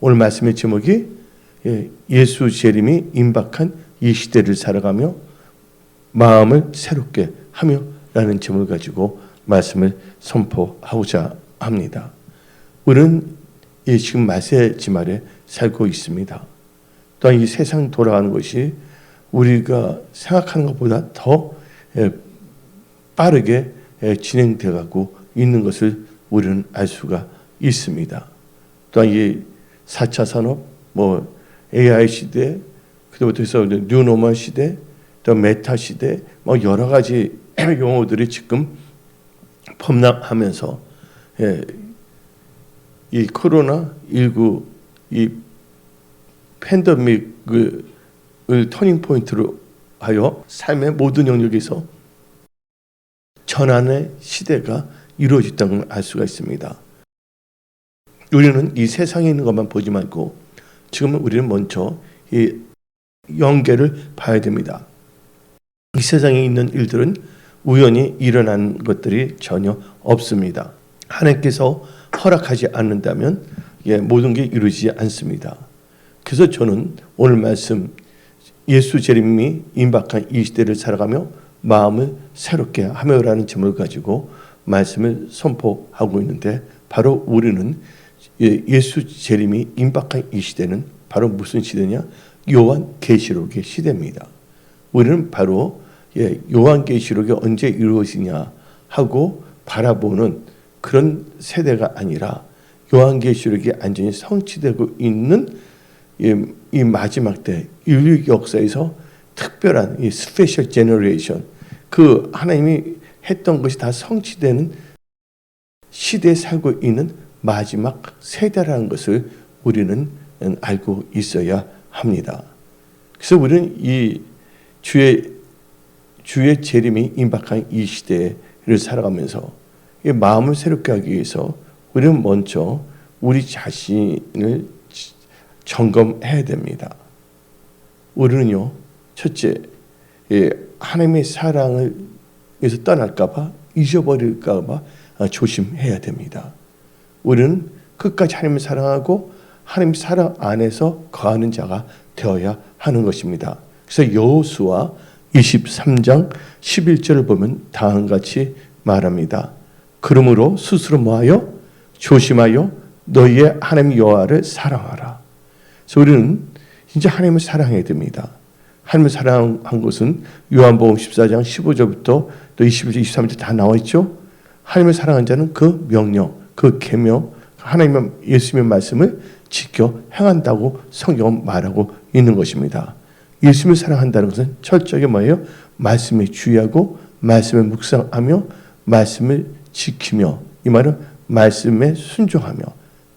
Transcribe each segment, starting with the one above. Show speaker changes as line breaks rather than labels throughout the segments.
오늘 말씀의 제목이 예수 재림이 임박한 이 시대를 살아가며 마음을 새롭게 하며 라는 제목을 가지고 말씀을 선포하고자 합니다. 우리는 지금 마세지 말에 살고 있습니다. 또한 이 세상 돌아가는 것이 우리가 생각하는 것보다 더 빠르게 진행되어 가고 있는 것을 우리는 알 수가 있습니다. 또한 이 4차 산업, AI 시대, 그때부터 뉴노멀 시대, 또 메타 시대, 여러 가지 용어들이 지금 범람하면서 이 코로나19 이 팬데믹을 터닝 포인트로 하여 삶의 모든 영역에서 전환의 시대가 이루어졌다는 걸 알 수가 있습니다. 우리는 이 세상에 있는 것만 보지 말고 지금 우리는 먼저 이 영계를 봐야 됩니다. 이 세상에 있는 일들은 우연히 일어난 것들이 전혀 없습니다. 하나님께서 허락하지 않는다면 모든 게 이루어지지 않습니다. 그래서 저는 오늘 말씀 예수 재림이 임박한 이 시대를 살아가며 마음을 새롭게 하며라는 제목을 가지고 말씀을 선포하고 있는데, 바로 우리는 예수 재림이 임박한 이 시대는 바로 무슨 시대냐? 요한계시록의 시대입니다. 우리는 바로 요한계시록이 언제 이루어지냐 하고 바라보는 그런 세대가 아니라 요한계시록이 완전히 성취되고 있는 이 마지막 때 인류 역사에서 특별한 이 스페셜 제너레이션, 그 하나님이 했던 것이 다 성취되는 시대에 살고 있는 마지막 세대라는 것을 우리는 알고 있어야 합니다. 그래서 우리는 이 주의 재림이 임박한 이 시대를 살아가면서 이 마음을 새롭게 하기 위해서 우리는 먼저 우리 자신을 점검해야 됩니다. 우리는요, 첫째, 하나님의 사랑을 위해서 떠날까봐, 잊어버릴까봐 조심해야 됩니다. 우리는 끝까지 하나님을 사랑하고 하나님 사랑 안에서 거하는 자가 되어야 하는 것입니다. 그래서 여호수아 23장 11절을 보면 다음과 같이 말합니다. 그러므로 스스로 뭐하여? 조심하여 너희의 하나님 여호와를 사랑하라. 그래서 우리는 이제 하나님을 사랑해야 됩니다. 하나님을 사랑한 것은 요한복음 14장 15절부터 또 21절, 23절 다 나와 있죠. 하나님을 사랑한 자는 그 명령, 그 계명, 하나님의 예수님의 말씀을 지켜 행한다고 성경은 말하고 있는 것입니다. 예수님을 사랑한다는 것은 철저하게 뭐예요? 말씀에 주의하고 말씀에 묵상하며 말씀을 지키며, 이 말은 말씀에 순종하며,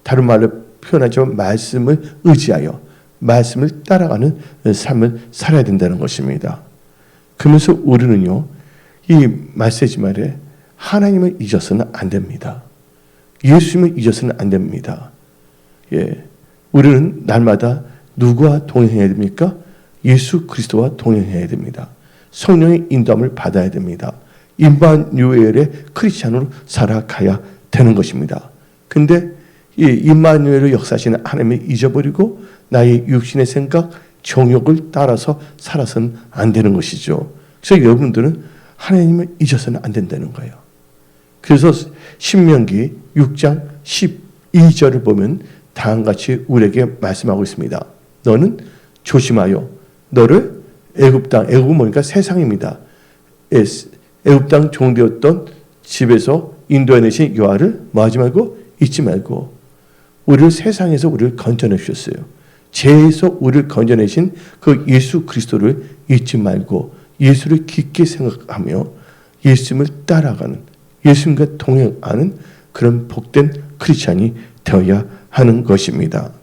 다른 말로 표현하자면 말씀을 의지하여 말씀을 따라가는 삶을 살아야 된다는 것입니다. 그러면서 우리는요, 이 메시지 말에 하나님을 잊어서는 안 됩니다. 예수님을 잊어서는 안 됩니다. 우리는 날마다 누구와 동행해야 됩니까? 예수 그리스도와 동행해야 됩니다. 성령의 인도함을 받아야 됩니다. 임마누엘의 크리스찬으로 살아가야 되는 것입니다. 근데 이 임마누엘을 역사하시는 하나님을 잊어버리고 나의 육신의 생각, 정욕을 따라서 살아서는 안 되는 것이죠. 그래서 여러분들은 하나님을 잊어서는 안 된다는 거예요. 그래서 신명기 6장 12절을 보면 다음과 같이 우리에게 말씀하고 있습니다. 너는 조심하여 너를 애굽 뭐니까 세상입니다. 애굽 땅 종되었던 집에서 인도해내신 여호와를 뭐하지 말고 잊지 말고, 우리를 세상에서 우리를 건져내 주셨어요. 죄에서 우리를 건져내신 그 예수 그리스도를 잊지 말고 예수를 깊게 생각하며 예수님을 따라가는, 예수님과 동행하는 그런 복된 크리스찬이 되어야 하는 것입니다.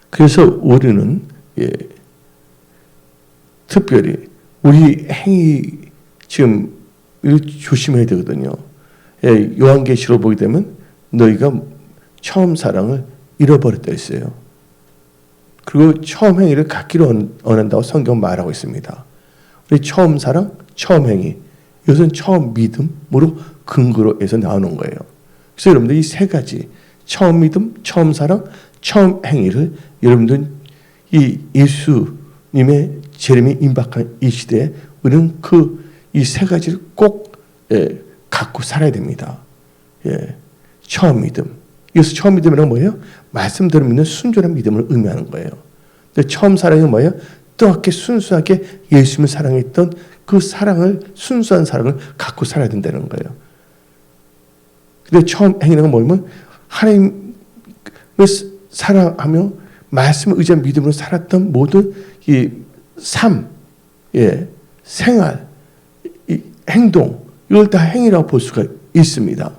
그래서 우리는 특별히 우리 행위 지금 조심해야 되거든요. 요한계시록 보게 되면 너희가 처음 사랑을 잃어버렸다 했어요. 그리고 처음 행위를 갖기로 원한다고 성경 말하고 있습니다. 우리 처음 사랑, 처음 행위, 이것은 처음 믿음으로 근거로 해서 나오는 거예요. 그래서 여러분들 이 세 가지, 처음 믿음, 처음 사랑, 처음 행위를 여러분들 이 예수님의 재림이 임박한 이 시대에 우리는 이 세 가지를 꼭 갖고 살아야 됩니다. 처음 믿음. 여기서 처음 믿음이란 뭐예요? 말씀대로 믿는 순전한 믿음을 의미하는 거예요. 근데 처음 사랑이 뭐예요? 뜨겁게 순수하게 예수님을 사랑했던 그 사랑을, 순수한 사랑을 갖고 살아야 된다는 거예요. 근데 처음 행위는 뭐냐면 하나님을 사랑하며 말씀을 의지한 믿음으로 살았던 모든 이 삶, 생활, 이 행동, 이걸 다 행위라고 볼 수가 있습니다.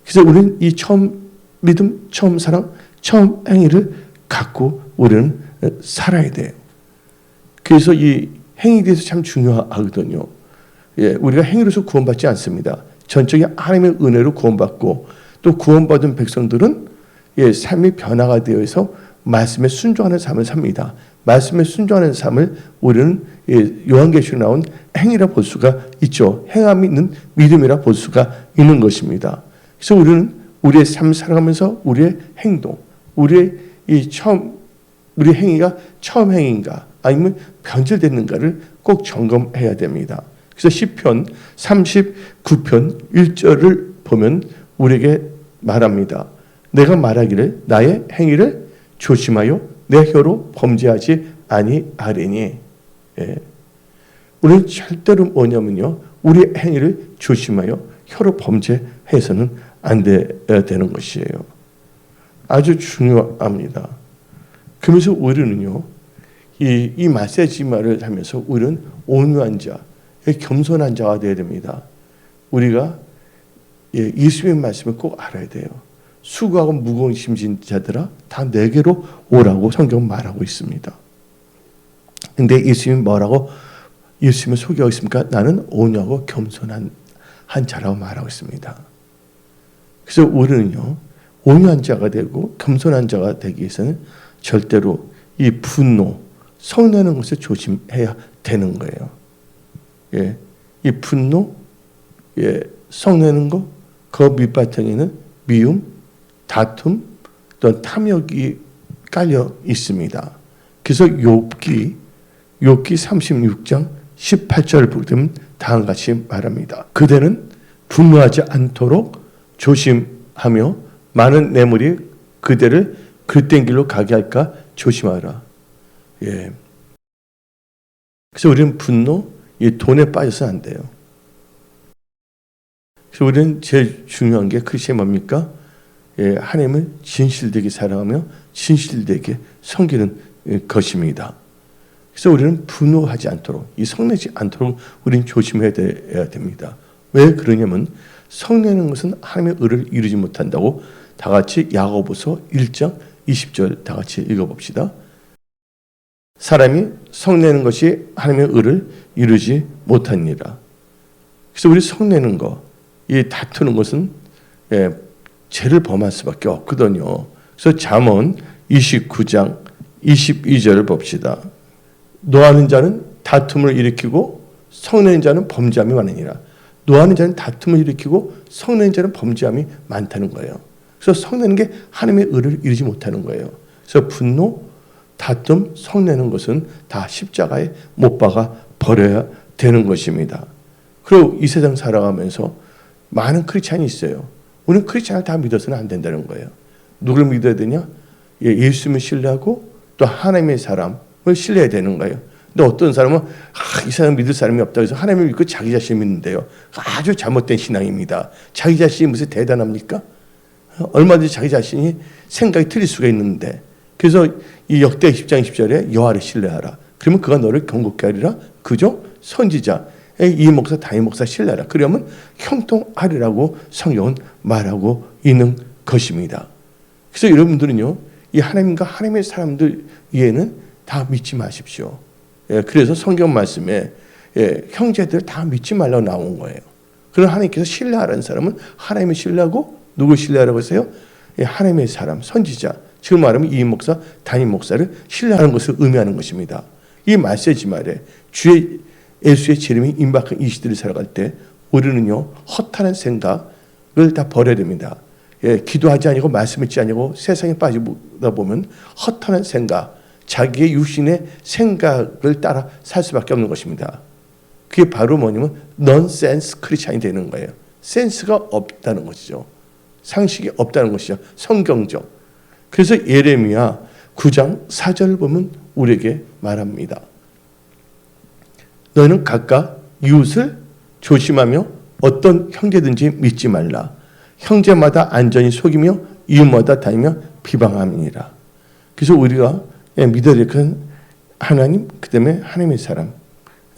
그래서 우리는 이 처음 믿음, 처음 사랑, 처음 행위를 갖고 우리는 살아야 돼요. 그래서 이 행위에 대해서 참 중요하거든요. 우리가 행위로서 구원받지 않습니다. 전적인 하나님의 은혜로 구원받고 또 구원받은 백성들은 삶이 변화가 되어서 말씀에 순종하는 삶을 삽니다. 말씀에 순종하는 삶을 우리는 요한계시록에 나온 행위라 볼 수가 있죠. 행함이 있는 믿음이라 볼 수가 있는 것입니다. 그래서 우리는 우리의 삶을 살아가면서 우리의 행동, 우리의 우리 행위가 처음 행위인가 아니면 변질됐는가를 꼭 점검해야 됩니다. 그래서 시편 39편 1절을 보면 우리에게 말합니다. 내가 말하기를 나의 행위를 조심하여 내 혀로 범죄하지 아니하리니. 우리는 절대로 뭐냐면요, 우리의 행위를 조심하여 혀로 범죄해서는 안 되는 것이에요. 아주 중요합니다. 그러면서 우리는요, 이 메시지 말을 하면서 우리는 온유한 자, 겸손한 자가 되어야 됩니다. 우리가 예수님의 말씀을 꼭 알아야 돼요. 수고하고 무거운 짐진 자들아 다 내게로 오라고 성경은 말하고 있습니다. 근데 예수님이 뭐라고 예수님을 소개하고 있습니까? 나는 온유하고 겸손한 자라고 말하고 있습니다. 그래서 우리는요, 온유한 자가 되고 겸손한 자가 되기 위해서는 절대로 이 분노, 성내는 것을 조심해야 되는 거예요. 이 분노, 성내는 것, 그 밑바탕에는 미움, 다툼, 또 탐욕이 깔려 있습니다. 그래서 욥기 36장 18절을 보게 되면 다음과 같이 말합니다. 그대는 분노하지 않도록 조심하며 많은 뇌물이 그대를 그릇된 길로 가게 할까 조심하라. 그래서 우리는 분노, 이 돈에 빠져서는 안 돼요. 그래서 우리는 제일 중요한 게 그것이 뭡니까? 하나님을 진실되게 사랑하며 진실되게 섬기는 것입니다. 그래서 우리는 분노하지 않도록, 이 성내지 않도록 우리는 조심해야 됩니다. 왜 그러냐면 성내는 것은 하나님의 의를 이루지 못한다고 다 같이 야고보서 1장 20절 다 같이 읽어봅시다. 사람이 성내는 것이 하나님의 의를 이루지 못하니라. 그래서 우리 성내는 것, 이 다투는 것은 죄를 범할 수밖에 없거든요. 그래서 잠언 29장 22절을 봅시다. 노하는 자는 다툼을 일으키고 성내는 자는 범죄함이 많으니라. 노하는 자는 다툼을 일으키고 성내는 자는 범죄함이 많다는 거예요. 그래서 성내는 게 하나님의 의를 이루지 못하는 거예요. 그래서 분노, 다툼, 성내는 것은 다 십자가에 못 박아 버려야 되는 것입니다. 그리고 이 세상 살아가면서 많은 크리스찬이 있어요. 우리는 크리스찬을 다 믿어서는 안 된다는 거예요. 누굴 믿어야 되냐? 예수님을 신뢰하고 또 하나님의 사람을 신뢰해야 되는 거예요. 근데 어떤 사람은 이 사람 믿을 사람이 없다고 해서 하나님을 믿고 자기 자신을 믿는데요. 아주 잘못된 신앙입니다. 자기 자신이 무슨 대단합니까? 얼마든지 자기 자신이 생각이 틀릴 수가 있는데, 그래서 이 역대 10장 10절에 여호와를 신뢰하라. 그러면 그가 너를 경고케 하리라. 그죠? 선지자 이 목사 다윗 목사 신뢰하라. 그러면 형통하리라고 성경은 말하고 있는 것입니다. 그래서 여러분들은요, 이 하나님과 하나님의 사람들 이해는 다 믿지 마십시오. 그래서 성경 말씀에 형제들 다 믿지 말라고 나온 거예요. 그러나 하나님께서 신뢰하라는 사람은 하나님을 신뢰하고 누구 신뢰하라고 하세요? 하나님의 사람, 선지자. 지금 말하면 이 목사, 담임 목사를 신뢰하는 것을 의미하는 것입니다. 이 메시지 말에 주의 예수의 재림이 임박한 이 시대를 살아갈 때 우리는요, 허탄한 생각을 다 버려야 됩니다. 기도하지 아니고 말씀 읽지 아니고 세상에 빠지다 보면 허탄한 생각, 자기의 육신의 생각을 따라 살 수밖에 없는 것입니다. 그게 바로 뭐냐면 넌센스 크리스찬이 되는 거예요. 센스가 없다는 것이죠. 상식이 없다는 것이죠. 성경적. 그래서 예레미야 9장 4절 보면 우리에게 말합니다. 너희는 각각 이웃을 조심하며 어떤 형제든지 믿지 말라. 형제마다 안전히 속이며 이웃마다 다니며 비방함이니라. 그래서 우리가 믿어야 될 건 하나님, 그 다음에 하나님의 사람.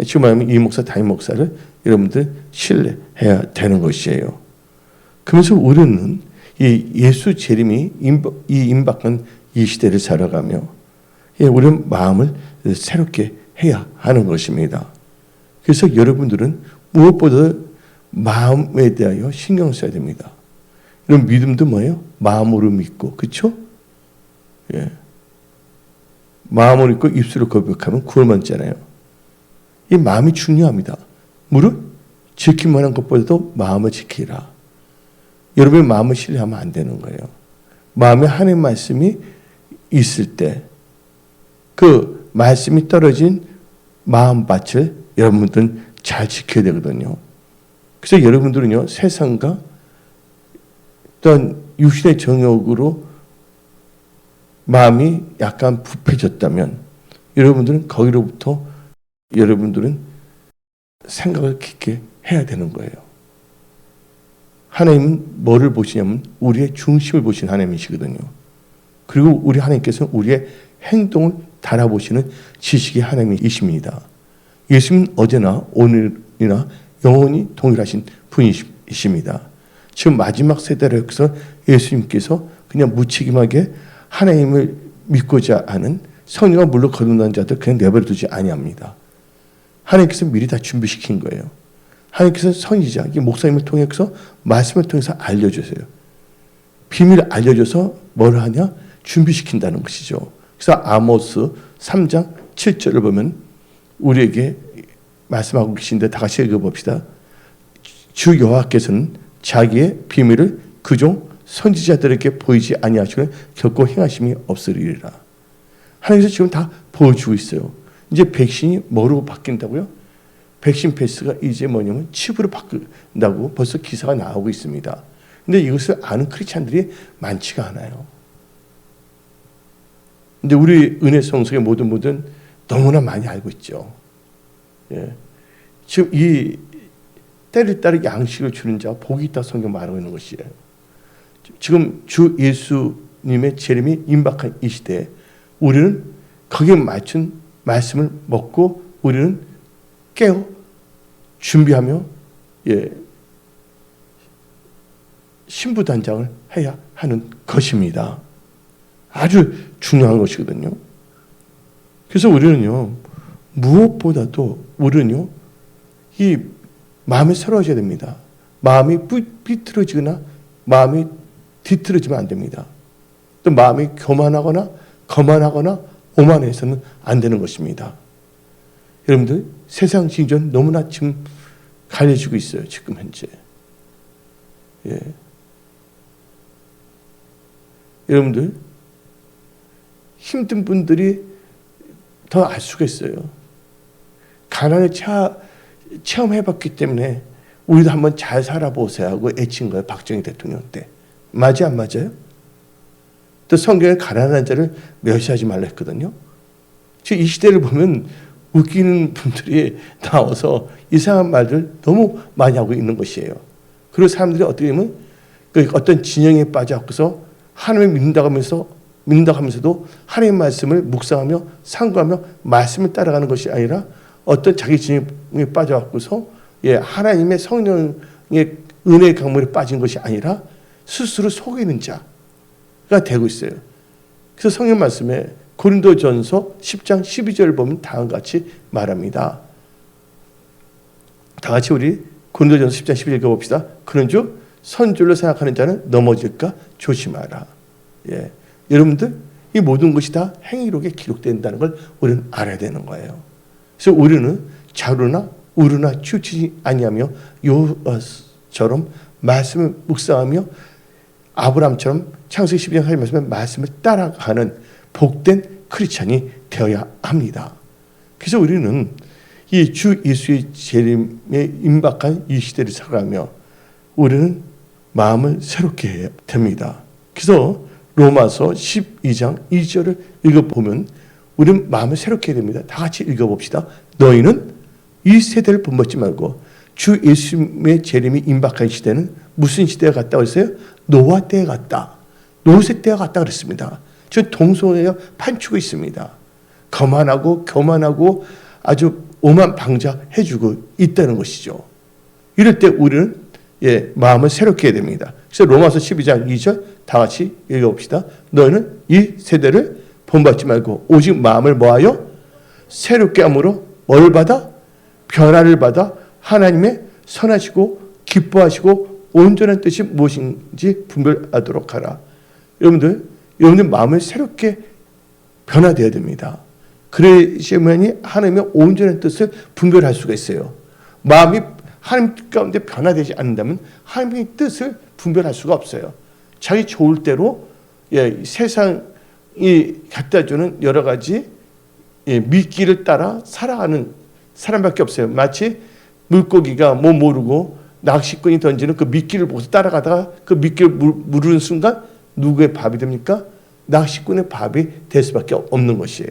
지금 말하면 이 목사, 담임 목사를 여러분들 신뢰해야 되는 것이에요. 그러면서 우리는 이 예수 재림이 임박한 이 시대를 살아가며 우리는 마음을 새롭게 해야 하는 것입니다. 그래서 여러분들은 무엇보다 마음에 대하여 신경 써야 됩니다. 이런 믿음도 뭐예요? 마음으로 믿고, 그렇죠? 마음으로 믿고 입술로 고백하면 구원 받잖아요. 이 마음이 중요합니다. 무릇 지킬 만한 것보다도 마음을 지키라. 여러분의 마음을 신뢰하면 안 되는 거예요. 마음에 하나님 말씀이 있을 때 그 말씀이 떨어진 마음밭을 여러분들은 잘 지켜야 되거든요. 그래서 여러분들은요, 세상과 어떤 육신의 정욕으로 마음이 약간 부패졌다면 여러분들은 거기로부터 여러분들은 생각을 깊게 해야 되는 거예요. 하나님은 뭐를 보시냐면 우리의 중심을 보신 하나님이시거든요. 그리고 우리 하나님께서는 우리의 행동을 달아보시는 지식의 하나님이십니다. 예수님은 어제나 오늘이나 영원히 동일하신 분이십니다. 지금 마지막 세대로서 예수님께서 그냥 무책임하게 하나님을 믿고자 하는 성령과 물로 거듭난 자들 그냥 내버려두지 아니합니다. 하나님께서 미리 다 준비시킨 거예요. 하나님께서 선지자, 목사님을 통해서 말씀을 통해서 알려주세요. 비밀을 알려줘서 뭘 하냐? 준비시킨다는 것이죠. 그래서 아모스 3장 7절을 보면 우리에게 말씀하고 계신데 다 같이 읽어봅시다. 주 여호와께서는 자기의 비밀을 그종 선지자들에게 보이지 아니하시고 결코 행하심이 없으리라. 하나님께서 지금 다 보여주고 있어요. 이제 백신이 뭐로 바뀐다고요? 백신 패스가 이제 뭐냐면 칩으로 바뀐다고 벌써 기사가 나오고 있습니다. 근데 이것을 아는 크리스찬들이 많지가 않아요. 근데 우리 은혜 성석의 모든 분들은 너무나 많이 알고 있죠. 지금 이 때를 따라 양식을 주는 자가 복이 있다 성경 말하고 있는 것이에요. 지금 주 예수님의 재림이 임박한 이 시대에 우리는 거기에 맞춘 말씀을 먹고 우리는 깨어 준비하며 신부단장을 해야 하는 것입니다. 아주 중요한 것이거든요. 그래서 우리는요, 무엇보다도 우리는요, 이 마음이 새로워져야 됩니다. 마음이 삐뚤어지거나 마음이 뒤틀어지면 안 됩니다. 또 마음이 교만하거나 거만하거나 오만해서는 안 되는 것입니다. 여러분들 세상 진전 너무나 지금 갈려지고 있어요. 지금 현재. 여러분들 힘든 분들이 더 알 수가 있어요. 가난을 체험해봤기 때문에 우리도 한번 잘 살아보세요 하고 애친 거예요. 박정희 대통령 때. 맞아 안 맞아요? 또 성경에 가난한 자를 멸시하지 말라 했거든요. 지금 이 시대를 보면 웃기는 분들이 나와서 이상한 말들 너무 많이 하고 있는 것이에요. 그리고 사람들이 어떻게 보면 어떤 진영에 빠져서 하나님을 믿는다고 하면서도 하나님의 말씀을 묵상하며 상고하며 말씀을 따라가는 것이 아니라 어떤 자기 진영에 빠져서 하나님의 성령의 은혜의 강물에 빠진 것이 아니라 스스로 속이는 자가 되고 있어요. 그래서 성경 말씀에 고린도전서 10장 12절을 보면 다음과 같이 말합니다. 다 같이 우리 고린도전서 10장 12절 읽어봅시다. 그런즉 선줄로 생각하는 자는 넘어질까 조심하라. 여러분들 이 모든 것이 다 행위록에 기록된다는 걸 우리는 알아야 되는 거예요. 그래서 우리는 자루나 우르나 치우치지 아니하며 요처럼 말씀을 묵상하며 아브라함처럼 창세기 12장 하신 말씀을 따라가는 복된 크리스찬이 되어야 합니다. 그래서 우리는 이 주 예수의 재림에 임박한 이 시대를 살아가며 우리는 마음을 새롭게 해야 됩니다. 그래서 로마서 12장 2절을 읽어보면 우리는 마음을 새롭게 해야 됩니다. 다 같이 읽어봅시다. 너희는 이 세대를 본받지 말고 주 예수님의 재림이 임박한 시대는 무슨 시대가 같다고 했어요? 노아 때가 같다. 노세 때가 같다 그랬습니다. 저 동서에 판추고 있습니다. 거만하고 교만하고 아주 오만방자해주고 있다는 것이죠. 이럴 때 우리는 마음을 새롭게 해야 됩니다. 그래서 로마서 12장 2절 다 같이 읽어봅시다. 너희는 이 세대를 본받지 말고 오직 마음을 뭐하여? 새롭게 함으로 뭘 받아? 변화를 받아 하나님의 선하시고 기뻐하시고 온전한 뜻이 무엇인지 분별하도록 하라. 여러분들 마음을 새롭게 변화되어야 됩니다. 그래야만이 하나님의 온전한 뜻을 분별할 수가 있어요. 마음이 하나님 뜻 가운데 변화되지 않는다면 하나님의 뜻을 분별할 수가 없어요. 자기 좋을 대로 세상이 갖다주는 여러 가지 미끼를 따라 살아가는 사람밖에 없어요. 마치 물고기가 뭐 모르고 낚시꾼이 던지는 그 미끼를 보고 따라가다가 그 미끼를 물는 순간 누구의 밥이 됩니까? 낚시꾼의 밥이 될 수밖에 없는 것이에요.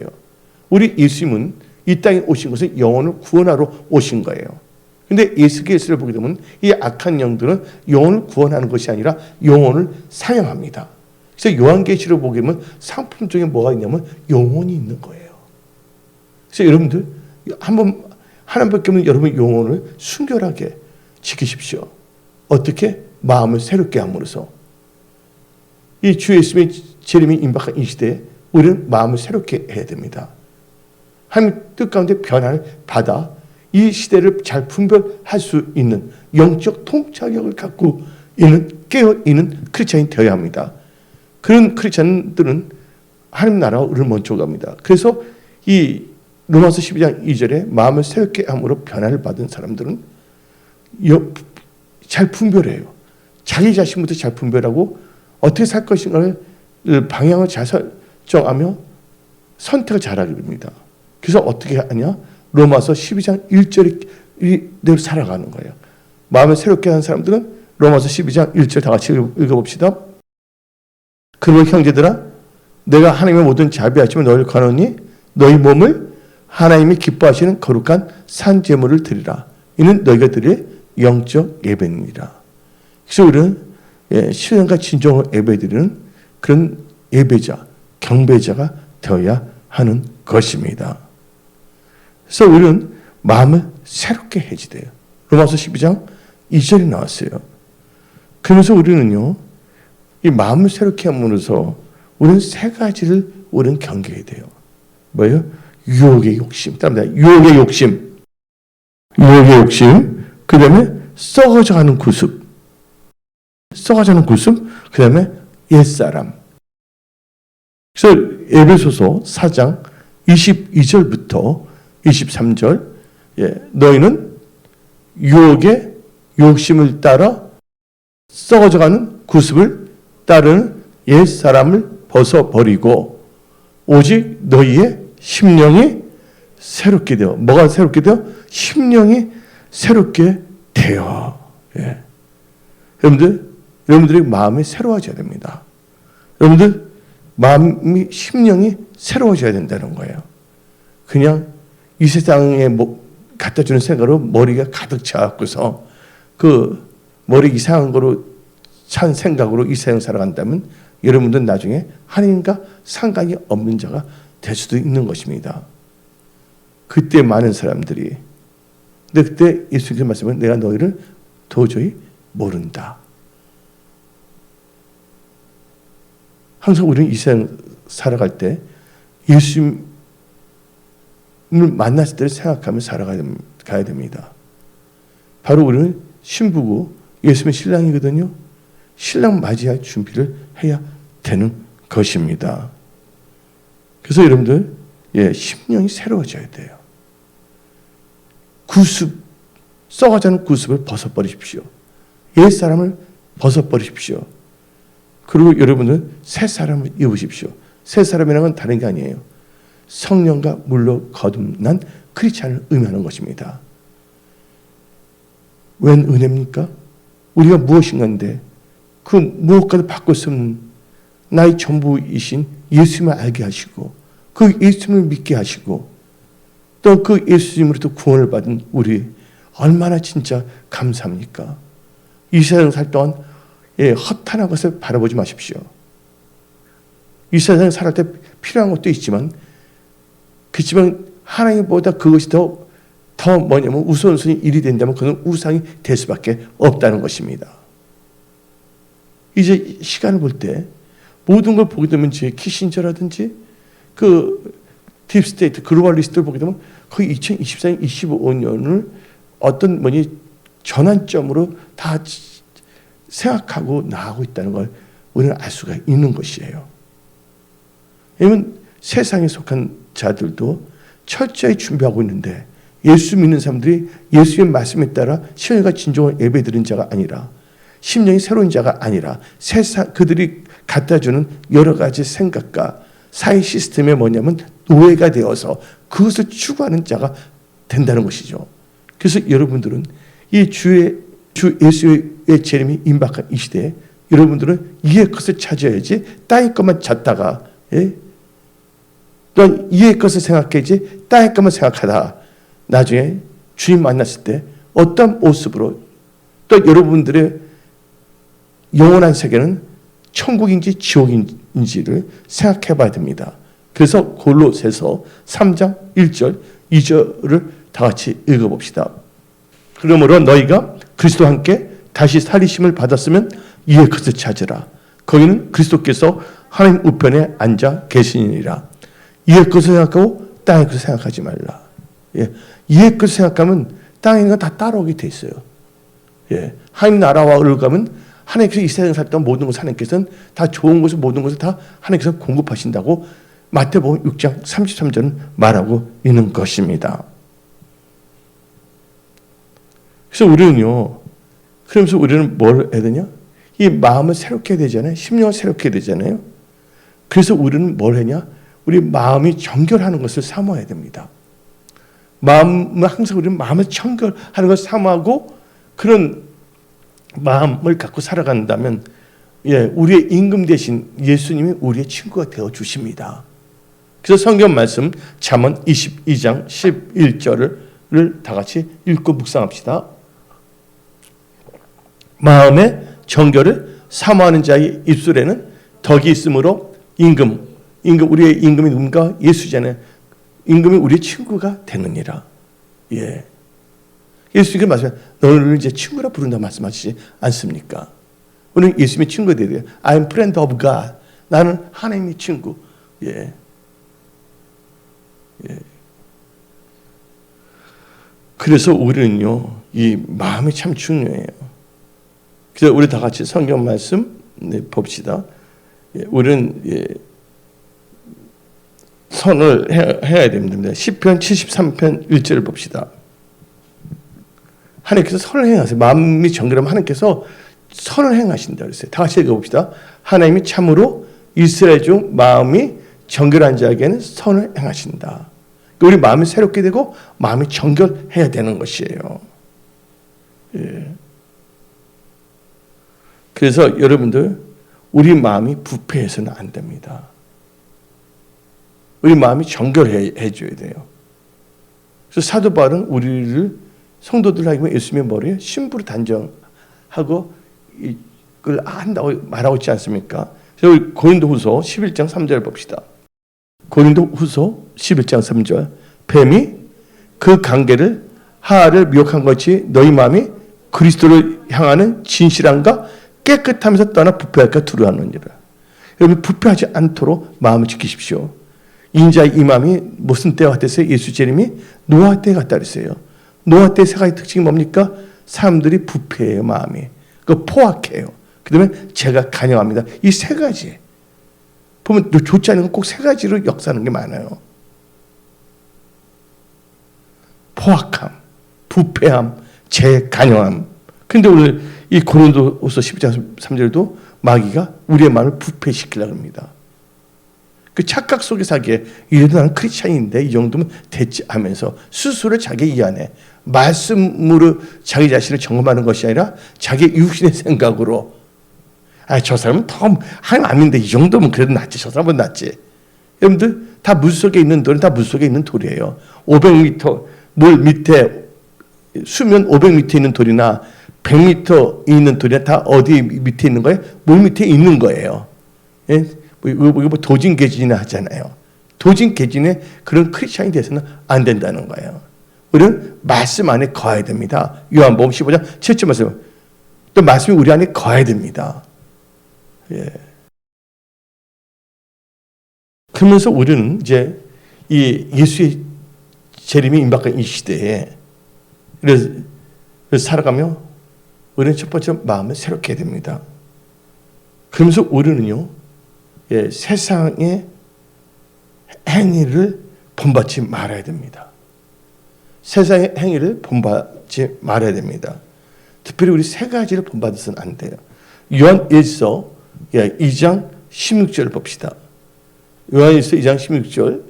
우리 예수님은 이 땅에 오신 것은 영혼을 구원하러 오신 거예요. 근데 예수께서를 보게 되면 이 악한 영들은 영혼을 구원하는 것이 아니라 영혼을 사냥합니다. 그래서 요한계시록 보게 되면 상품 중에 뭐가 있냐면 영혼이 있는 거예요. 그래서 여러분들 한번 하나님밖에 없는 여러분의 영혼을 순결하게 지키십시오. 어떻게? 마음을 새롭게 함으로써. 이 주 예수님의 재림이 임박한 이 시대에 우리는 마음을 새롭게 해야 됩니다. 하나님 뜻 가운데 변화를 받아 이 시대를 잘 분별할 수 있는 영적 통찰력을 갖고 있는 깨어있는 크리스찬이 되어야 합니다. 그런 크리스찬들은 하나님 나라와 우리를 먼저 갑니다. 그래서 이 로마서 12장 2절에 마음을 새롭게 함으로 변화를 받은 사람들은 잘 분별해요. 자기 자신부터 잘 분별하고 어떻게 살 것인가를 방향을 잘 설정하며 선택을 잘하게 됩니다. 그래서 어떻게 하냐? 로마서 12장 1절대로 살아가는 거예요. 마음을 새롭게 하는 사람들은 로마서 12장 1절 다 같이 읽어봅시다. 그러므로 형제들아 내가 하나님의 모든 자비하심을 너희를 권하노니 너희 몸을 하나님이 기뻐하시는 거룩한 산 제물을 드리라. 이는 너희가 드릴 영적 예배니라. 그래서 우리는 신령과 진정으로 예배드리는 그런 예배자, 경배자가 되어야 하는 것입니다. 그래서 우리는 마음을 새롭게 해야지 돼요. 로마서 12장 2절이 나왔어요. 그러면서 우리는요, 이 마음을 새롭게 함으로써 우리는 세 가지를 우리는 경계해야 돼요. 뭐예요? 유혹의 욕심. 유혹의 욕심. 유혹의 욕심. 그 다음에 썩어져가는 구습. 썩어져가는 구습. 그 다음에 옛사람. 그래서 에베소서 4장 22절부터 23절 너희는 유혹의 욕심을 따라 썩어져가는 구습을 따르는 옛사람을 벗어버리고 오직 너희의 심령이 새롭게 되어 뭐가 새롭게 되어? 심령이 새롭게 되어 여러분들의 마음이 새로워져야 됩니다. 여러분들 마음이 심령이 새로워져야 된다는 거예요. 그냥 이 세상에 갖다 주는 생각으로 머리가 가득 차갖고서 그 머리 이상한 거로 찬 생각으로 이 세상 살아간다면 여러분들은 나중에 하나님과 상관이 없는 자가 될 수도 있는 것입니다. 그때 많은 사람들이 근데 그때 예수님께서 말씀은 내가 너희를 도저히 모른다. 항상 우리는 이 세상 살아갈 때 예수님을 만났을 때를 생각하며 살아가야 됩니다. 바로 우리는 신부고 예수님의 신랑이거든요. 신랑 맞이할 준비를 해야 되는 것입니다. 그래서 여러분들 심령이 새로워져야 돼요. 구습, 썩어가는 구습을 벗어버리십시오. 옛사람을 벗어버리십시오. 그리고 여러분은 새 사람을 입으십시오. 새 사람이라는 건 다른 게 아니에요. 성령과 물로 거듭난 크리스찬을 의미하는 것입니다. 웬 은혜입니까? 우리가 무엇인가인데 그 무엇과도 바꿀 수 없는 나의 전부이신 예수님을 알게 하시고 그 예수님을 믿게 하시고 또 그 예수님으로부터 구원을 받은 우리 얼마나 진짜 감사합니까? 이 세상 살 동안 허탄한 것을 바라보지 마십시오. 이 세상에 살할 때 필요한 것도 있지만 그렇지만 하나님보다 그것이 더 뭐냐면 우선순위 일이 된다면 그건 우상이 될 수밖에 없다는 것입니다. 이제 시간을 볼 때 모든 걸 보게 되면 제 키신저라든지 그 딥스테이트 글로벌리스트를 보게 되면 거의 2024년, 25년을 어떤 전환점으로 다 생각하고 나아가고 있다는 걸 우리는 알 수가 있는 것이에요. 왜냐하면 세상에 속한 자들도 철저히 준비하고 있는데 예수 믿는 사람들이 예수의 말씀에 따라 신령과 진정을 예배드린 자가 아니라 심령이 새로운 자가 아니라 그들이 갖다주는 여러 가지 생각과 사회 시스템에 노예가 되어서 그것을 추구하는 자가 된다는 것이죠. 그래서 여러분들은 이 주 예수의 재림이 임박한 이 시대에 여러분들은 이의 것을 찾아야지 땅의 것만 찾다가 또 이의 것을 생각해야지 땅의 것만 생각하다 나중에 주님 만났을 때 어떤 모습으로 또 여러분들의 영원한 세계는 천국인지 지옥인지를 생각해 봐야 됩니다. 그래서 골로새서 3장 1절 2절을 다 같이 읽어봅시다. 그러므로 너희가 그리스도와 함께 다시 살리심을 받았으면 이의 것을 찾으라. 거기는 그리스도께서 하나님 우편에 앉아 계시니라. 이의 것을 생각하고 땅의 것을 생각하지 말라. 이의 것을 생각하면 땅에 있는 거 다 따라오게 돼 있어요. 하나님 나라와 의가면 하나님께서 이 세상에 살 동안 모든 것을 하나님께서는 다 좋은 것을 모든 것을 다 하나님께서 공급하신다고 마태복음 6장 33절은 말하고 있는 것입니다. 그래서 그러면서 우리는 뭘 해야 되냐? 이 마음을 새롭게 해야 되잖아요. 심령을 새롭게 해야 되잖아요. 그래서 우리는 뭘 하냐? 우리 마음이 정결하는 것을 사모해야 됩니다. 항상 우리는 마음을 정결하는 것을 사모하고 그런 마음을 갖고 살아간다면 우리의 임금 대신 예수님이 우리의 친구가 되어 주십니다. 그래서 성경 말씀 잠언 22장 11절을 다 같이 읽고 묵상합시다. 마음의 정결을 사모하는 자의 입술에는 덕이 있으므로 우리의 임금이 누군가? 예수잖아요. 임금이 우리의 친구가 되느니라. 예수님께서 말씀하세요. 너를 이제 친구라 부른다 말씀하시지 않습니까? 우리는 예수님의 친구가 되어야 돼요. I'm friend of God. 나는 하나님의 친구. 그래서 우리는요, 이 마음이 참 중요해요. 그래서 우리 다 같이 성경 말씀 봅시다. 우리는 선을 해야 됩니다. 시편 73편 1절을 봅시다. 하나님께서 선을 행하세요. 마음이 정결하면 하나님께서 선을 행하신다 그랬어요. 다 같이 읽어봅시다. 하나님이 참으로 이스라엘 중 마음이 정결한 자에게는 선을 행하신다. 우리 마음이 새롭게 되고 마음이 정결해야 되는 것이에요. 그래서 여러분들 우리 마음이 부패해서는 안 됩니다. 우리 마음이 정결해 줘야 돼요. 그래서 사도 바울은 우리를 성도들 하기면 예수님의 머리에 신부로 단정하고 이걸 한다고 말하고 있지 않습니까? 그래서 우리 고린도후서 11장 3절 봅시다. 고린도후서 11장 3절 뱀이 그 관계를 하하를 미혹한 것이 너희 마음이 그리스도를 향하는 진실함과 깨끗하면서 떠나 부패할까 두려워하느니라. 여러분 부패하지 않도록 마음을 지키십시오. 인자의 이 마음이 무슨 때와 같았어요? 예수 재림이 노아 때 같다 그랬어요. 노아 때 세 가지 특징이 뭡니까? 사람들이 부패해요. 마음이. 포악해요. 그 다음에 제가 간영합니다. 이 세 가지. 보면 좋지 않은 건 꼭 세 가지로 역사하는 게 많아요. 포악함, 부패함, 제 간영함. 근데 오늘 이 고린도후서 12장 3절도 마귀가 우리의 마음을 부패시키려고 합니다. 그 착각 속에 살기에 이래도 나는 크리스찬인데 이 정도면 됐지 하면서 스스로 자기 이 안에 말씀으로 자기 자신을 점검하는 것이 아니라 자기 육신의 생각으로 저 사람은 더 하나님 아닌데 이 정도면 그래도 낫지, 저 사람은 낫지. 여러분들 다 물속에 있는 돌은 다 물속에 있는 돌이에요. 500m 물 밑에 수면 500m 있는 돌이나 100m 있는 돌이나 다 어디 밑에 있는 거예요? 물 밑에 있는 거예요. 예? 뭐 도진개진이나 하잖아요. 도진개진의 그런 크리스찬이 돼서는 안 된다는 거예요. 우리는 말씀 안에 거해야 됩니다. 요한복음 15장 7절 말씀. 또 말씀이 우리 안에 거해야 됩니다. 예. 그러면서 우리는 이제 이 예수의 재림이 임박한 이 시대에 그래서 살아가며 우리는 첫 번째 마음을 새롭게 해야 됩니다. 그러면서 우리는요, 세상의 행위를 본받지 말아야 됩니다. 세상의 행위를 본받지 말아야 됩니다. 특별히 우리 세 가지를 본받아서는 안 돼요. 요한 1서 2장 16절을 봅시다. 요한 1서 2장 16절.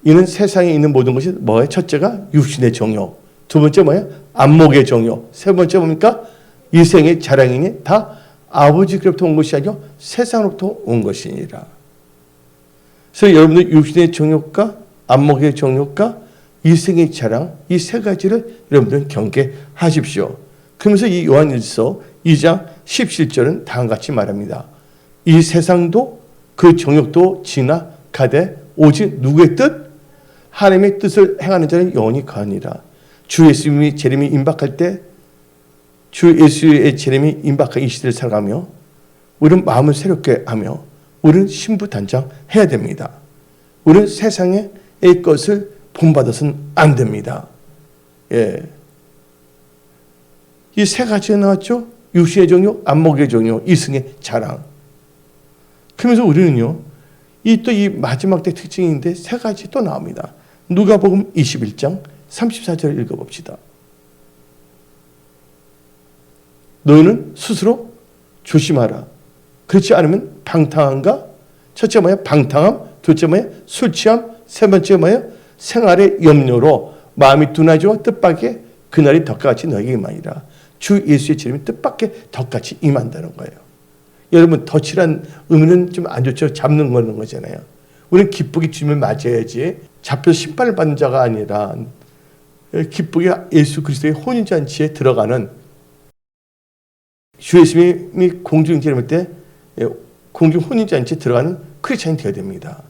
이는 세상에 있는 모든 것이 뭐예요? 첫째가 육신의 정욕. 두 번째 뭐예요? 안목의 정욕. 세 번째 뭡니까? 이생의 자랑이니 다 아버지께로부터 온 것이 아니요 세상으로부터 온 것이니라. 그래서 여러분들 육신의 정욕과 안목의 정욕과 이생의 자랑 이 세 가지를 여러분들은 경계하십시오. 그러면서 이 요한일서 2장 17절은 다음과 같이 말합니다. 이 세상도 그 정욕도 지나가되 오직 누구의 뜻? 하나님의 뜻을 행하는 자는 영원히 거하니라. 주 예수님이 재림이 임박할 때 주 예수의 재림이 임박한 이 시대를 살아가며 우리는 마음을 새롭게 하며 우리는 신부단장해야 됩니다. 우리는 세상의 것을 본받아서는 안 됩니다. 예. 이 세 가지가 나왔죠. 육신의 정욕, 안목의 정욕, 이승의 자랑. 그러면서 우리는요, 이 마지막 때 특징인데 세 가지 또 나옵니다. 누가복음 21장 34절 읽어봅시다. 너희는 스스로 조심하라. 그렇지 않으면 방탕함과 첫째 뭐야? 방탕함. 둘째 뭐야? 술 취함. 세 번째 뭐야? 생활의 염려로 마음이 둔하지와 뜻밖의 그날이 덕같이 너에게 임하리라. 주 예수의 재림이 뜻밖의 덕같이 임한다는 거예요. 여러분 덫이란 의미는 좀 안 좋죠. 잡는 거는 거잖아요. 우리는 기쁘게 주님을 맞이해야지 잡혀서 심판을 받는 자가 아니라 기쁘게 예수 그리스도의 혼인잔치에 들어가는 주 예수님이 공중 재림할 때 공중 혼인잔치에 들어가는 크리스찬이 되어야 됩니다.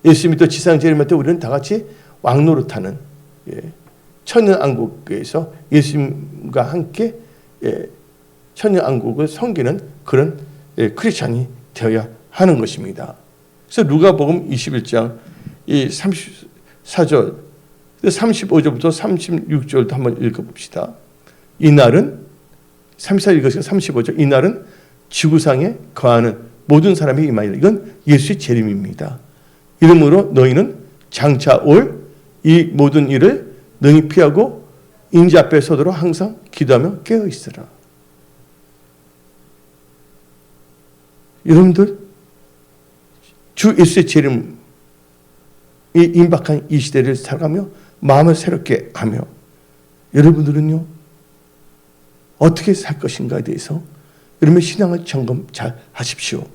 예수님이 또 지상 재림할 때 우리는 다 같이 왕노릇하는 천년왕국에서 예수님과 함께 천년왕국을 섬기는 그런 크리스찬이 되어야 하는 것입니다. 그래서 누가복음 21장 34절 35절부터 36절도 한번 읽어봅시다. 이날은 34절 읽으시고 35절 이날은 지구상에 거하는 모든 사람이 임하리라. 이건 예수의 재림입니다. 이러므로 너희는 장차 올 이 모든 일을 능히 피하고 인자 앞에 서도록 항상 기도하며 깨어 있으라. 여러분들 주 예수의 재림이 임박한 이 시대를 살아가며 마음을 새롭게 하며 여러분들은요 어떻게 살 것인가에 대해서 여러분의 신앙을 점검 잘 하십시오.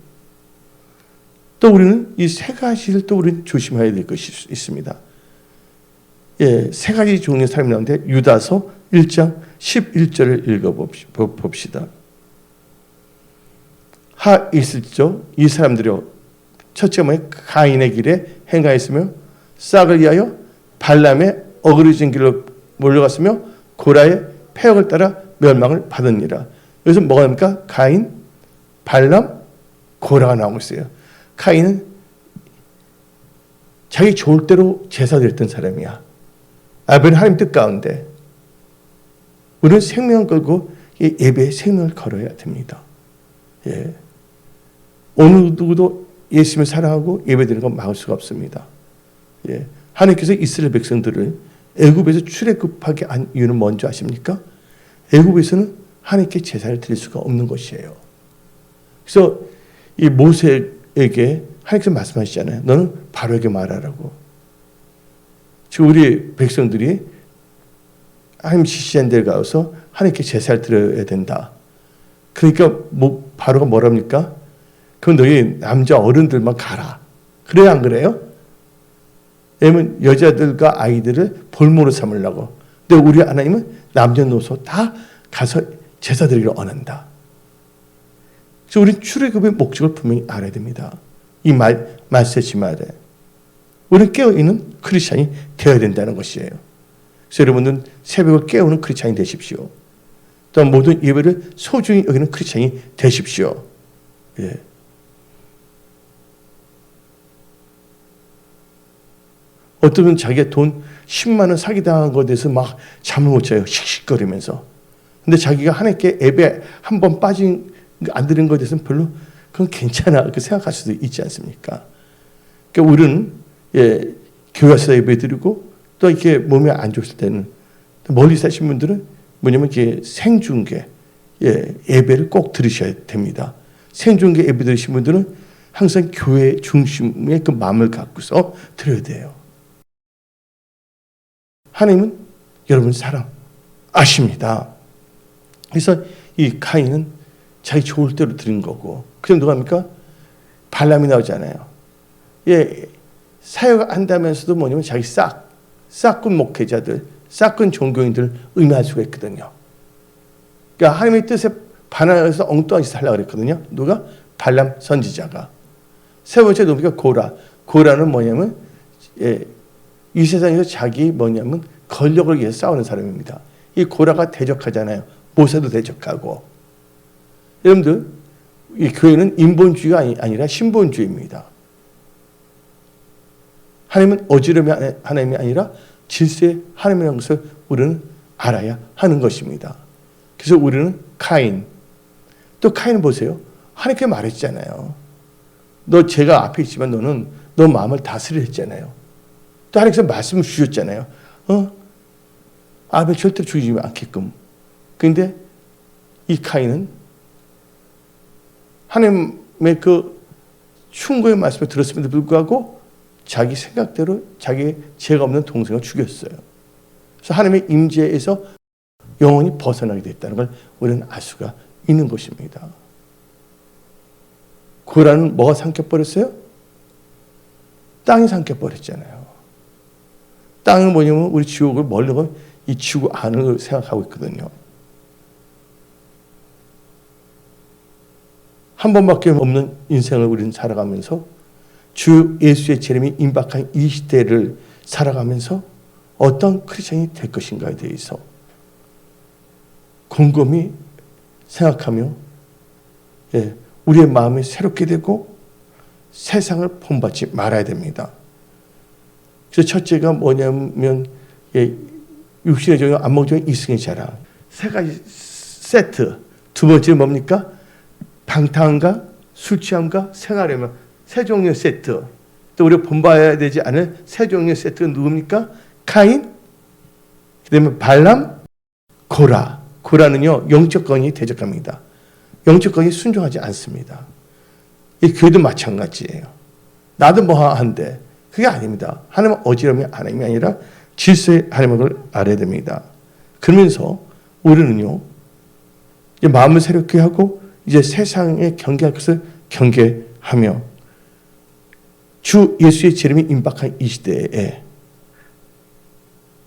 또 우리는 이 세 가지를 또 우리는 조심해야 될 것이 있습니다. 세 가지 종류의 사람이 나오는데 유다서 1장 11절을 읽어봅시다. 하 있을지도 이 사람들이요 첫째 뭐예요? 가인의 길에 행하였으며 싹을 위하여 발람의 어그러진 길로 몰려갔으며 고라의 폐역을 따라 멸망을 받으니라. 여기서 뭐가 됩니까? 가인, 발람, 고라가 나오고 있어요. 가인은 자기 좋을 대로 제사 드렸던 사람이야. 아벨은 하나님 뜻 가운데 우리는 생명을 걸고 예배에 생명을 걸어야 됩니다. 어느 누구도 예수님을 사랑하고 예배드리는 건 막을 수가 없습니다. 하나님께서 이스라엘 백성들을 애굽에서 출애굽하게 한 이유는 뭔지 아십니까? 애굽에서는 하나님께 제사를 드릴 수가 없는 것이에요. 그래서 이 모세에게 하나님께서 말씀하시잖아요. 너는 바로에게 말하라고. 지금 우리 백성들이 하나님 지시한 데 가서 하나님께 제사를 드려야 된다. 그러니까 바로가 뭐랍니까? 그럼 너희 남자 어른들만 가라. 그래야 안 그래요? 왜냐면 여자들과 아이들을 볼모로 삼으려고. 근데 우리 하나님은 남녀노소 다 가서 제사 드리기를 원한다. 그래서 우리는 출애굽의 목적을 분명히 알아야 됩니다. 이 말세지 말에 우리는 깨어있는 크리스찬이 되어야 된다는 것이에요. 그래서 여러분은 새벽을 깨우는 크리스찬이 되십시오. 또한 모든 예배를 소중히 여기는 크리스찬이 되십시오. 예. 어떤 분은 자기가 돈 10만 원 사기당한 것에 대해서 막 잠을 못 자요. 씩씩거리면서. 근데 자기가 하나님께 예배 한 번 빠진 안 드린 것에 대해서는 별로 그건 괜찮아 그렇게 생각할 수도 있지 않습니까? 그러니까 우리는 교회 와서 예배 드리고 또 이렇게 몸이 안 좋을 때는 멀리 사신 분들은 뭐냐면 이렇게 생중계 예배를 꼭 들으셔야 됩니다. 생중계 예배 들으신 분들은 항상 교회 중심의 그 마음을 갖고서 드려야 돼요. 하나님은 여러분 사랑 아십니다. 그래서 이 가인은 자기 좋을 대로 드린 거고, 그럼 누가 합니까? 발람이 나오잖아요. 사역한다면서도 뭐냐면 자기 싹군 목회자들, 싹군 종교인들 의미할 수가 있거든요. 그러니까 하나님의 뜻에 반하여서 엉뚱한 짓을 하려고 그랬거든요. 누가? 발람 선지자가. 세 번째 누굽니까? 고라는 뭐냐면 이 세상에서 자기 뭐냐면 권력을 위해서 싸우는 사람입니다. 이 고라가 대적하잖아요. 모세도 대적하고. 여러분들, 이 교회는 인본주의가 아니라 신본주의입니다. 하나님은 어지러움의 하나님이 아니라 질서의 하나님이라는 것을 우리는 알아야 하는 것입니다. 그래서 우리는 카인, 또 카인은 보세요. 하나님께 말했잖아요. 너 제가 앞에 있지만 너는 너 마음을 다스려 했잖아요. 또 하나님께서 말씀을 주셨잖아요. 아벨 절대로 죽이지 않게끔. 그런데 이 카인은 하나님의 그 충고의 말씀을 들었음에도 불구하고 자기 생각대로 자기 죄가 없는 동생을 죽였어요. 그래서 하나님의 임재에서 영원히 벗어나게 됐다는 걸 우리는 알 수가 있는 것입니다. 고라는 뭐가 삼켜버렸어요? 땅이 삼켜버렸잖아요. 땅은 뭐냐면 우리 지옥을 멀리 가면 이 지구 안을 생각하고 있거든요. 한 번밖에 없는 인생을 우리는 살아가면서 주 예수의 재림이 임박한 이 시대를 살아가면서 어떤 크리스천이 될 것인가에 대해서 곰곰이 생각하며 우리의 마음이 새롭게 되고 세상을 본받지 말아야 됩니다. 그래서 첫째가 뭐냐면 육신의 정욕, 안목적인 이승의 자랑. 세 가지 세트. 두 번째는 뭡니까? 방탕함과 술 취함과 생활하며 세 종류의 세트. 또 우리가 본받아야 되지 않을 세 종류의 세트가 누굽니까? 카인, 그다음에 발람, 고라. 고라는요 영적 건이 대적합니다. 영적 건이 순종하지 않습니다. 이 교회도 마찬가지예요. 나도 뭐 한데 그게 아닙니다. 하나님은 어지러움이 하나님이 아니라 질서의 하나님을 알아야 됩니다. 그러면서 우리는요 이제 마음을 새롭게 하고 이제 세상에 경계할 것을 경계하며 주 예수의 재림이 임박한 이 시대에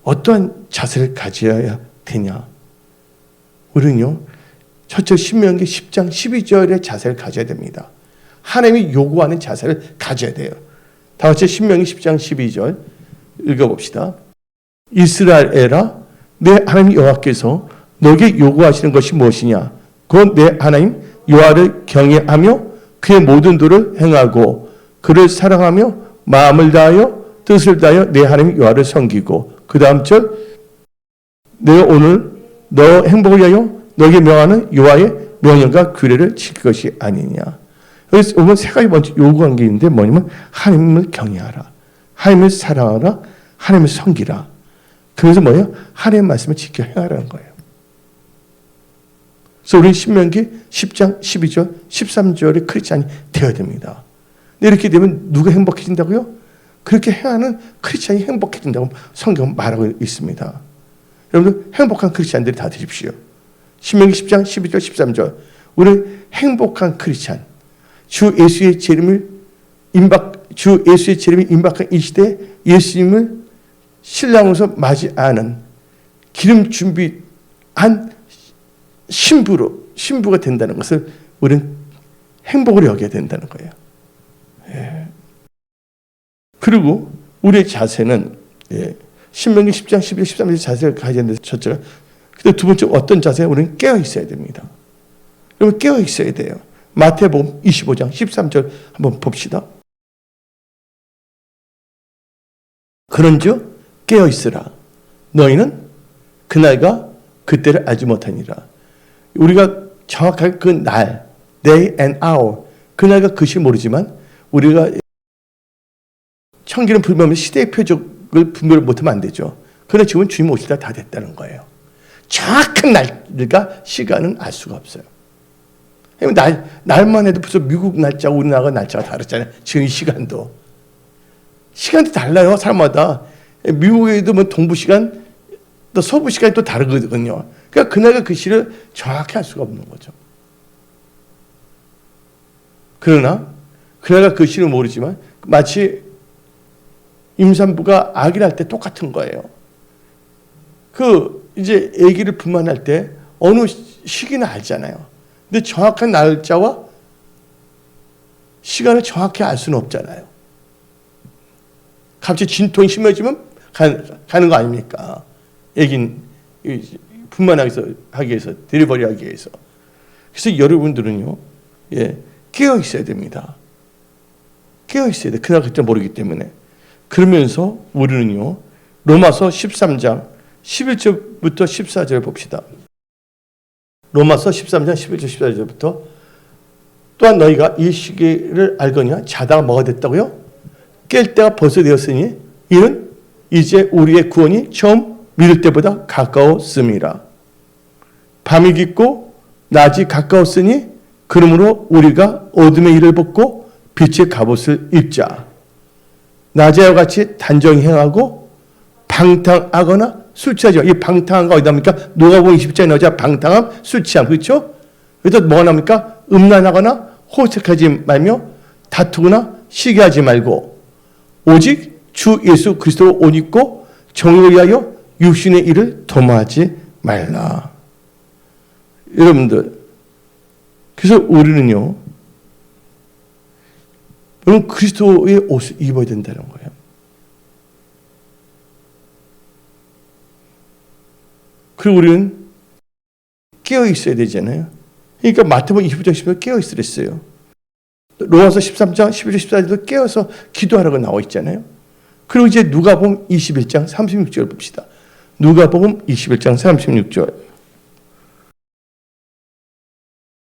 어떠한 자세를 가져야 되냐? 우리는요 첫째 신명기 10장 12절의 자세를 가져야 됩니다. 하나님이 요구하는 자세를 가져야 돼요. 다 같이 신명기 10장 12절 읽어봅시다. 이스라엘아, 내 하나님 여호와께서 너에게 요구하시는 것이 무엇이냐? 곧 내 하나님 여호와를 경외하며 그의 모든 도를 행하고 그를 사랑하며 마음을 다하여 뜻을 다하여 내 하나님 여호와를 섬기고 그 다음 절 내가 오늘 너 행복을 위하여 너에게 명하는 여호와의 명령과 규례를 지킬 것이 아니냐. 여기서 보면 세 가지 먼저 요구한 게 있는데 뭐냐면 하나님을 경외하라, 하나님을 사랑하라, 하나님을 섬기라. 그래서 뭐예요? 하나님의 말씀을 지켜 행하라는 거예요. 그래서 우리는 신명기 10장 12절 13절의 크리스찬이 되어야 됩니다. 이렇게 되면 누가 행복해진다고요? 그렇게 행하는 크리스찬이 행복해진다고 성경은 말하고 있습니다. 여러분들 행복한 크리스찬들이 다 되십시오. 신명기 10장 12절 13절 우리는 행복한 크리스찬, 주 예수의 재림이 임박한 이 시대에 예수님을 신랑으로서 맞이하는 기름 준비한 신부가 된다는 것을 우리는 행복으로 여겨야 된다는 거예요. 예. 그리고 우리의 자세는 신명기 10장 12절 13절 자세를 가져야 되는데 첫째가 근데 두 번째 어떤 자세에 우리는 깨어 있어야 됩니다. 여러분 깨어 있어야 돼요. 마태복음 25장 13절 한번 봅시다. 그런즉 깨어 있으라. 너희는 그날과 그때를 알지 못하니라. 우리가 정확하게 그 날, day and hour, 그날과 그시 모르지만 우리가 천기는 불명하면 시대의 표적을 분별을 못하면 안 되죠. 그러나 지금 주님 오실 때 다 됐다는 거예요. 정확한 날과 시간은 알 수가 없어요. 날만 해도 벌써 미국 날짜하고 우리나라 날짜가 다르잖아요. 지금 이 시간도 달라요. 사람마다. 미국에도 뭐 동부 시간, 또 서부 시간이 또 다르거든요. 그러니까 그날과 그 시를 정확히 알 수가 없는 거죠. 그러나 그날과 그 시를 모르지만 마치 임산부가 아기를 할 때 똑같은 거예요. 이제 아기를 분만할 때 어느 시기는 알잖아요. 근데 정확한 날짜와 시간을 정확히 알 수는 없잖아요. 갑자기 진통이 심해지면 가는 거 아닙니까? 애긴 분만하기 위해서, 데리버리 하기 위해서. 그래서 여러분들은요, 깨어 있어야 됩니다. 깨어 있어야 돼. 그날 그때 모르기 때문에. 그러면서 우리는요, 로마서 13장 11절부터 14절 봅시다. 로마서 13장 11절 14절부터 또한 너희가 이 시기를 알거니와 자다가 뭐가 됐다고요? 깰 때가 벌써 되었으니 이는 이제 우리의 구원이 처음 믿을 때보다 가까웠음이라. 밤이 깊고 낮이 가까웠으니 그러므로 우리가 어둠의 일을 벗고 빛의 갑옷을 입자. 낮에와 같이 단정히 행하고 방탕하거나 술 취하지 마. 이 방탕한 거 어디다 합니까? 누가복음 20장에 나오자 방탕함, 술 취함. 그렇죠? 그래서 뭐가 나옵니까? 음란하거나 호색하지 말며 다투거나 시기하지 말고 오직 주 예수 그리스도로 옷 입고 정의를 위하여 육신의 일을 도모하지 말라. 여러분들, 그래서 우리는요, 여러분 그리스도의 옷을 입어야 된다는 거예요. 그리고 우리는 깨어 있어야 되잖아요. 그러니까 마태복음 25장 10절 깨어 있으랬어요. 로마서 13장 11절 14절도 깨어서 기도하라고 나와 있잖아요. 그리고 이제 누가복음 21장 36절 봅시다. 누가복음 21장 36절.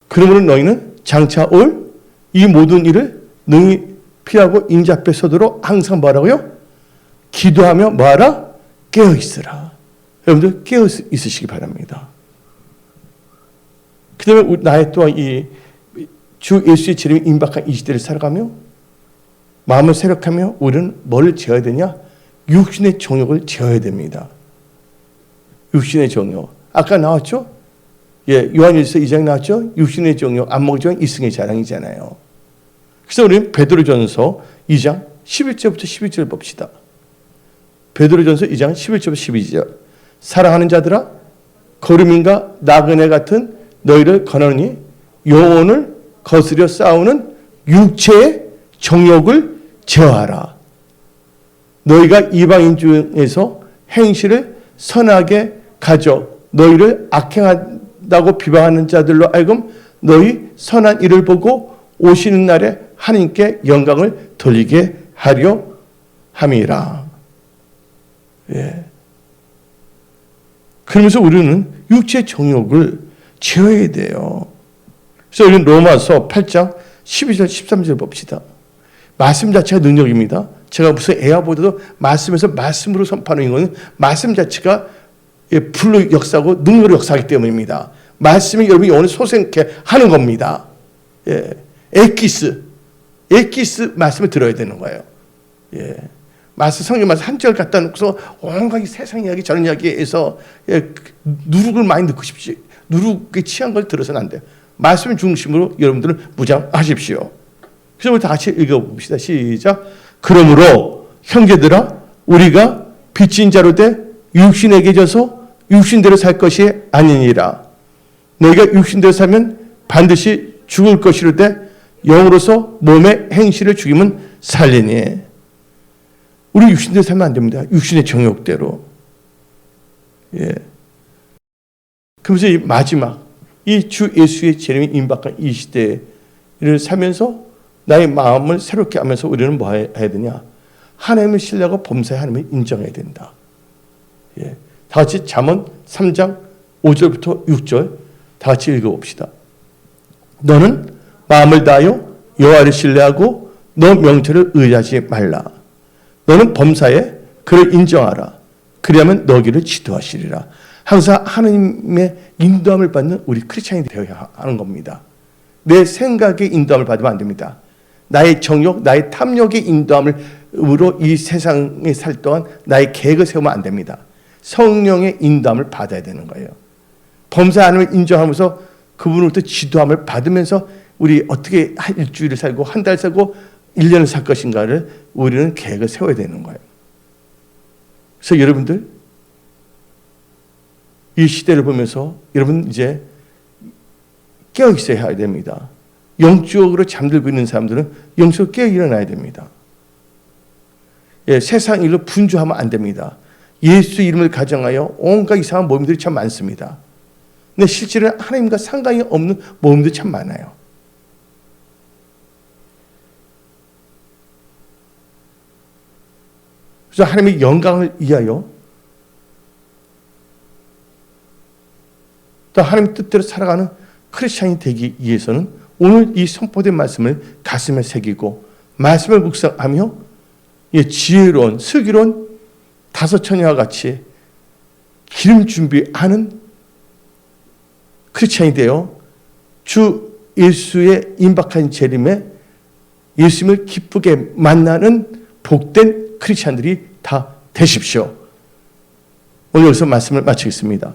그러므로 너희는 장차 올 이 모든 일을 능히 피하고 인자 앞에 서도록 항상 뭐라고요? 기도하며 뭐하라? 깨어 있으라. 여러분들 깨어 있으시기 바랍니다. 그 다음에 나의 또한 주 예수의 재림이 임박한 이 시대를 살아가며 마음을 새롭하며 우리는 뭐를 제어야 되냐? 육신의 정욕을 제어야 됩니다. 육신의 정욕. 아까 나왔죠? 요한일서 2장에 나왔죠? 육신의 정욕, 안목의 이승의 자랑이잖아요. 그래서 우리는 베드로전서 2장 11절부터 12절 봅시다. 베드로전서 2장 11절부터 12절. 사랑하는 자들아, 거름인가 나그네 같은 너희를 권하노니 영혼을 거스려 싸우는 육체의 정욕을 제어하라. 너희가 이방인 중에서 행실을 선하게 가져 너희를 악행한다고 비방하는 자들로 하여금 너희 선한 일을 보고 오시는 날에 하나님께 영광을 돌리게 하려 함이라. 그러면서 우리는 육체의 정욕을 제어해야 돼요. 그래서 우리는 로마서 8장 12절 13절 봅시다. 말씀 자체가 능력입니다. 제가 무슨 애화보다도 말씀에서 말씀으로 선포하는 것은 말씀 자체가 불로 역사하고 능력으로 역사하기 때문입니다. 말씀이 여러분이 오늘 소생케 하는 겁니다. 예. 에키스 말씀을 들어야 되는 거예요. 예. 말씀, 성경 말씀 한 절 갖다 놓고서 온갖 세상 이야기 저런 이야기에서 누룩을 많이 넣고 싶지, 누룩에 취한 걸 들어서는 안 돼요. 말씀 중심으로 여러분들은 무장하십시오. 그래서 우리 다 같이 읽어봅시다. 시작. 그러므로 형제들아, 우리가 빚진 자로 돼 육신에게 져서 육신대로 살 것이 아니니라. 너희가 육신대로 살면 반드시 죽을 것이로되 영으로서 몸의 행실을 죽이면 살리니. 우리 육신대로 살면 안 됩니다. 육신의 정욕대로. 예. 그러면서 이 마지막, 이 주 예수의 재림이 임박한 이 시대를 살면서 나의 마음을 새롭게 하면서 우리는 뭐 해야 되냐? 하나님을 신뢰하고 범사에 하나님을 인정해야 된다. 예. 다 같이 잠언 3장 5절부터 6절 다 같이 읽어봅시다. 너는 마음을 다하여 여호와를 신뢰하고 너 명철을 의지하지 말라. 너는 범사에 그를 인정하라. 그리하면 너희를 지도하시리라. 항상 하나님의 인도함을 받는 우리 크리스찬이 되어야 하는 겁니다. 내 생각의 인도함을 받으면 안 됩니다. 나의 정욕, 나의 탐욕의 인도함으로 이 세상에 살 동안 나의 계획을 세우면 안 됩니다. 성령의 인도함을 받아야 되는 거예요. 범사 하나님을 인정하면서 그분으로부터 지도함을 받으면서 우리 어떻게 한 일주일을 살고 한 달 살고 1년을 살 것인가를 우리는 계획을 세워야 되는 거예요. 그래서 여러분들 이 시대를 보면서 여러분 이제 깨어 있어야 됩니다. 영적으로 잠들고 있는 사람들은 영적으로 깨어 일어나야 됩니다. 예, 세상 일로 분주하면 안 됩니다. 예수 이름을 가정하여 온갖 이상한 모임들이 참 많습니다. 근데 실제로는 하나님과 상관이 없는 모임들이 참 많아요. 그래서 하나님의 영광을 위하여 또 하나님 뜻대로 살아가는 크리스찬이 되기 위해서는 오늘 이 선포된 말씀을 가슴에 새기고 말씀을 묵상하며 지혜로운 슬기로운 다섯 처녀와 같이 기름 준비하는 크리스찬이 되어 주 예수의 임박한 재림에 예수님을 기쁘게 만나는 복된 크리스찬들이 다 되십시오. 오늘 여기서 말씀을 마치겠습니다.